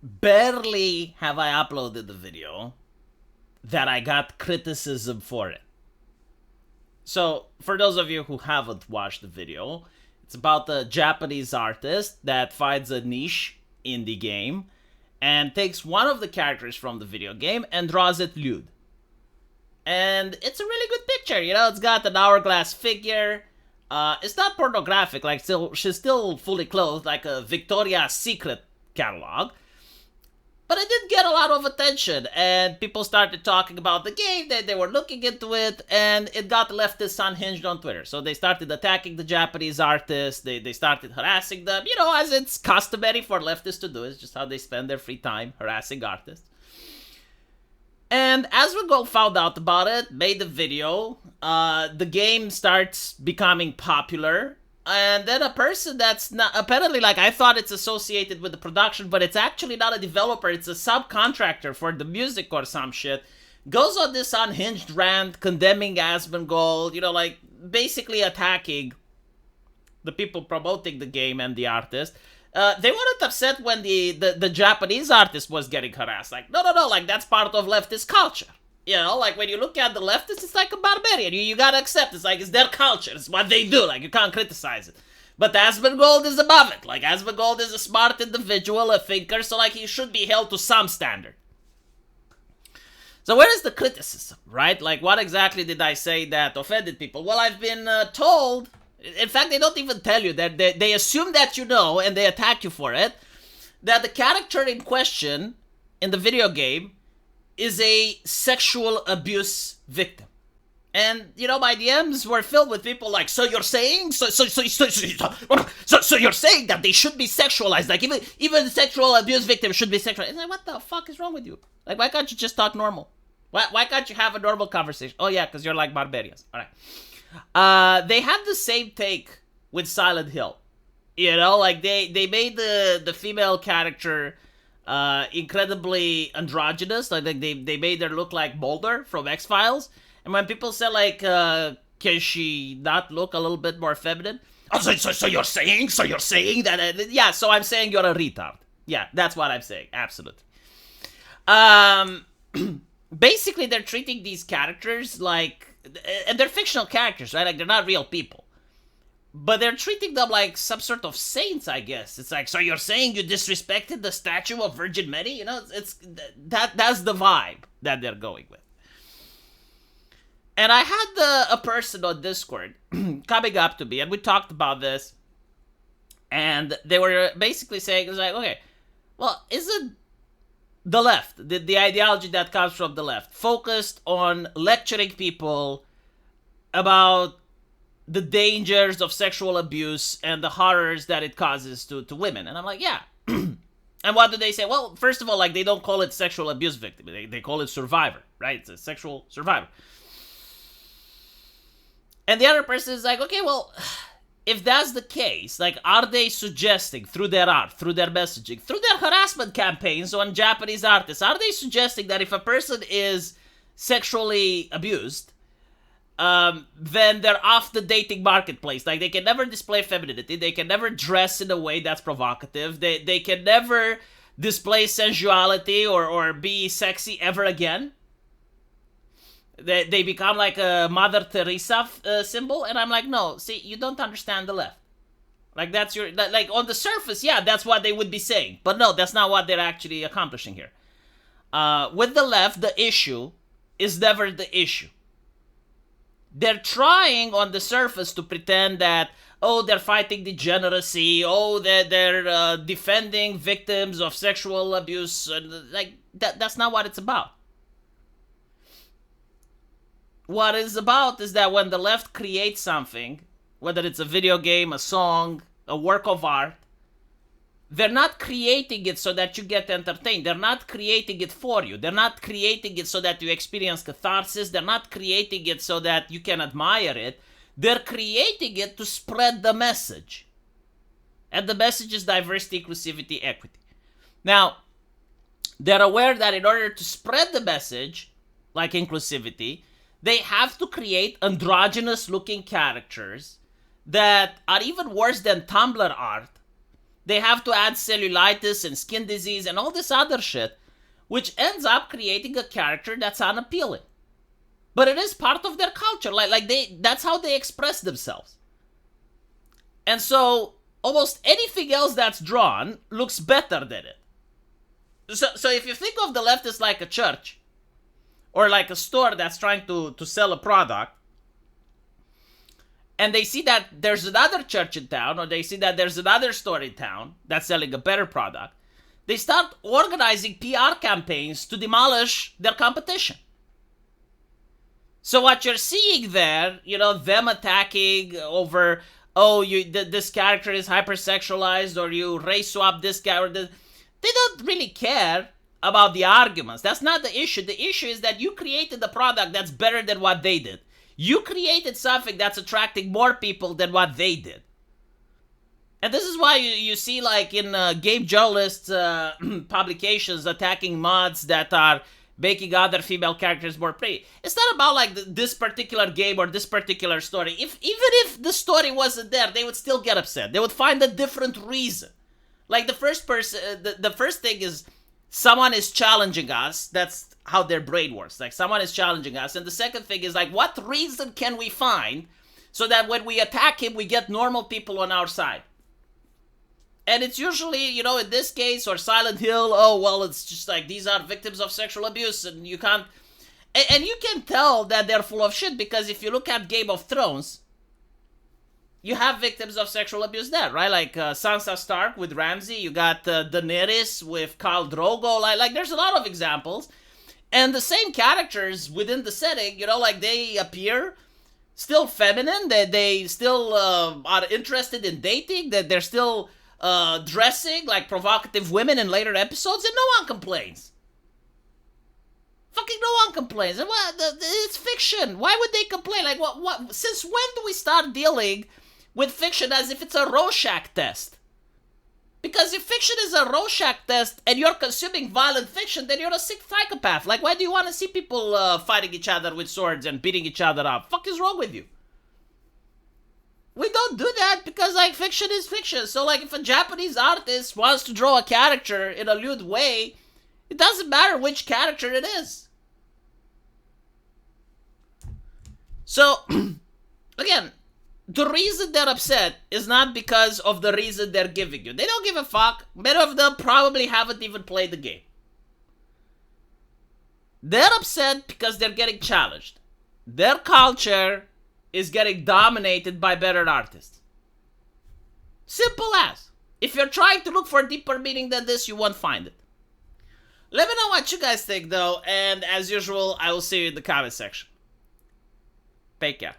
barely have I uploaded the video that I got criticism for it. So, for those of you who haven't watched the video, it's about the Japanese artist that finds a niche in the game and takes one of the characters from the video game and draws it lewd. And it's a really good picture, you know, it's got an hourglass figure. It's not pornographic, like she's still fully clothed like a Victoria's Secret catalog. But it did get a lot of attention, and people started talking about the game, they were looking into it, and it got leftists unhinged on Twitter. So they started attacking the Japanese artists, they started harassing them, you know, as it's customary for leftists to do. It's just how they spend their free time, harassing artists. And Asmongold found out about it, made a video, the game starts becoming popular, and then a person that's not, apparently, like, I thought it's associated with the production, but it's actually not a developer, it's a subcontractor for the music or some shit, goes on this unhinged rant condemning Asmongold, you know, like, basically attacking the people promoting the game and the artist. They weren't upset when the Japanese artist was getting harassed. Like, no, like, that's part of leftist culture. You know, like, when you look at the leftists, it's like a barbarian. You gotta accept it's like, it's their culture. It's what they do. Like, you can't criticize it. But Asmongold is above it. Like, Asmongold is a smart individual, a thinker, so, like, he should be held to some standard. So where is the criticism, right? Like, what exactly did I say that offended people? Well, I've been told... In fact, they don't even tell you that. They assume that you know, and they attack you for it, that the character in question in the video game is a sexual abuse victim. And, you know, my DMs were filled with people like, so you're saying? So you're saying that they should be sexualized? Like, even sexual abuse victims should be sexualized? It's like, what the fuck is wrong with you? Like, why can't you just talk normal? Why can't you have a normal conversation? Oh, yeah, because you're like barbarians. All right. They have the same take with Silent Hill. You know, like, they made the female character incredibly androgynous. Like they made her look like Mulder from X-Files. And when people say, like, can she not look a little bit more feminine? Oh, so you're saying that... yeah, so I'm saying you're a retard. Yeah, that's what I'm saying. Absolutely. Basically, they're treating these characters like... And they're fictional characters, right? Like, they're not real people. But they're treating them like some sort of saints, I guess. It's like, so you're saying you disrespected the statue of Virgin Mary? You know, that's the vibe that they're going with. And I had a person on Discord coming up to me, and we talked about this. And they were basically saying, it's like, okay, well, isn't the left, the ideology that comes from the left, focused on lecturing people about the dangers of sexual abuse and the horrors that it causes to women? And I'm like, yeah. And what do they say? Well, first of all, like, they don't call it sexual abuse victim. They call it survivor, right? It's a sexual survivor. And the other person is like, okay, well, if that's the case, like, are they suggesting through their art, through their messaging, through their harassment campaigns on Japanese artists, are they suggesting that if a person is sexually abused, then they're off the dating marketplace? Like, they can never display femininity, they can never dress in a way that's provocative, they can never display sensuality or be sexy ever again. They become like a Mother Teresa symbol, and I'm like, no, see, you don't understand the left. Like, that's your, like, on the surface, yeah, that's what they would be saying, but no, that's not what they're actually accomplishing here. With the left, the issue is never the issue. They're trying on the surface to pretend that, oh, they're fighting degeneracy, oh, they're defending victims of sexual abuse, and like, that's not what it's about. What it's about is that when the left creates something, whether it's a video game, a song, a work of art, they're not creating it so that you get entertained. They're not creating it for you. They're not creating it so that you experience catharsis. They're not creating it so that you can admire it. They're creating it to spread the message. And the message is diversity, inclusivity, equity. Now, they're aware that in order to spread the message, like inclusivity, they have to create androgynous looking characters that are even worse than Tumblr art, They have to add cellulitis and skin disease and all this other shit, which ends up creating a character that's unappealing. But it is part of their culture. That's how they express themselves. And so almost anything else that's drawn looks better than it. So if you think of the left as like a church, or like a store that's trying to sell a product, and they see that there's another church in town, or they see that there's another store in town that's selling a better product, they start organizing PR campaigns to demolish their competition. So what you're seeing there, them attacking over, this character is hypersexualized, or you race swap this guy, or they don't really care about the arguments. That's not the issue. The issue is that you created a product that's better than what they did. You created something that's attracting more people than what they did. And this is why you see, like, in game journalists' publications attacking mods that are making other female characters more pretty. It's not about, like, this particular game or this particular story. Even if the story wasn't there, they would still get upset. They would find a different reason. Like, the first thing is someone is challenging us. That's how their brain works. Like, someone is challenging us. And the second thing is, like, what reason can we find so that when we attack him, we get normal people on our side? And it's usually, in this case, or Silent Hill, it's just like, these are victims of sexual abuse, and you can't... And you can tell that they're full of shit, because if you look at Game of Thrones, you have victims of sexual abuse there, right? Like, Sansa Stark with Ramsay, you got Daenerys with Khal Drogo, like, there's a lot of examples. And the same characters within the setting, they appear still feminine, that they still are interested in dating, that they're still... dressing like provocative women in later episodes, and no one complains. Fucking no one complains. It's fiction. Why would they complain? Like, what? Since when do we start dealing with fiction as if it's a Rorschach test? Because if fiction is a Rorschach test and you're consuming violent fiction, then you're a sick psychopath. Like, why do you want to see people fighting each other with swords and beating each other up? Fuck is wrong with you? We don't do that because, like, fiction is fiction. So, like, if a Japanese artist wants to draw a character in a lewd way, it doesn't matter which character it is. So, again, the reason they're upset is not because of the reason they're giving you. They don't give a fuck. Many of them probably haven't even played the game. They're upset because they're getting challenged. Their culture is getting dominated by better artists. Simple as. If you're trying to look for a deeper meaning than this, you won't find it. Let me know what you guys think, though, and as usual, I will see you in the comment section. Take care.